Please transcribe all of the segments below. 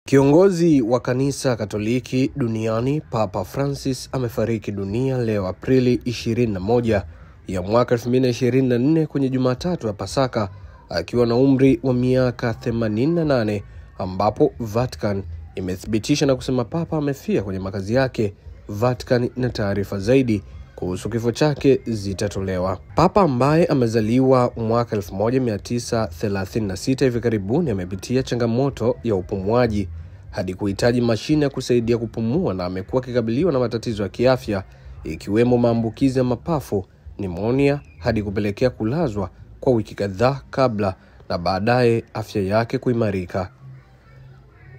Kiongozi wa kanisa Katoliki duniani Papa Francis amefariki dunia leo Aprili 21 ya mwaka 2024 kwenye Jumatatu ya Pasaka akiwa na umri wa miaka 88, ambapo Vatican imethibitisha na kusema Papa amefia kwenye makazi yake. Vatican na taarifa zaidi kuhusu kifo chake zitatolewa. Papa ambaye amezaliwa mwaka 1936 hivi karibuni amepitia changamoto ya upumuaji hadi kuhitaji mashine ya kusaidia kupumua, na amekuwa akikabiliwa na matatizo ya kiafya ikiwemo maambukizi ya mapafu, pneumonia, hadi kupelekea kulazwa kwa wiki kadhaa kabla na baadaye afya yake kuimarika.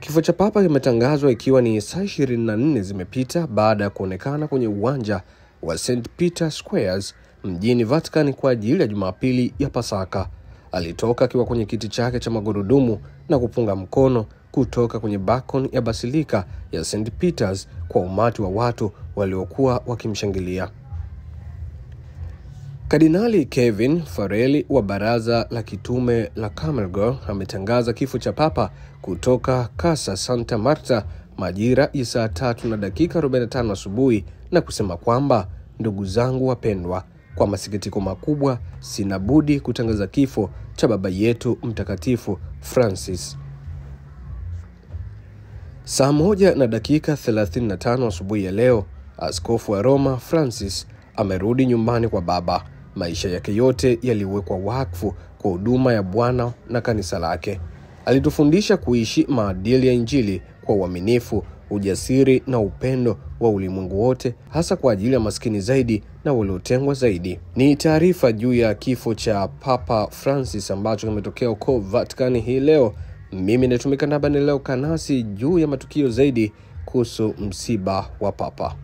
Kifo cha Papa kimetangazwa ikiwa ni saa 24 zimepita baada ya kuonekana kwenye uwanja wa St. Peter Squares mjini Vatican kwa ajili ya Jumapili ya Pasaka. Alitoka akiwa kwenye kiti chake cha magurudumu na kupunga mkono kutoka kwenye balcony ya Basilika ya St. Peter's kwa umati wa watu waliokuwa wakimshangilia. Kardinali Kevin Farrell wa Baraza la Kitume la Camergo ametangaza kifo cha Papa kutoka Casa Santa Marta majira ya saa 3:45 asubuhi na kusema kwamba, ndugu zangu wapendwa, kwa masikitiko makubwa sina budi kutangaza kifo cha baba yetu mtakatifu Francis. Saa 1:35 asubuhi ya leo, askofu wa Roma Francis amerudi nyumbani kwa Baba. Maisha yake yote yaliwekwa wakfu kwa huduma ya Bwana na kanisa lake. Alitufundisha kuishi maadili ya Injili kwa uaminifu, ujasiri na upendo wa ulimwengu wote, hasa kwa ajili ya maskini zaidi na waliotengwa zaidi. Ni taarifa juu ya kifo cha Papa Francis ambacho kimetokea huko Vatican hii leo. Mimi natumika naba ni leo kanasi juu ya matukio zaidi kuhusu msiba wa Papa.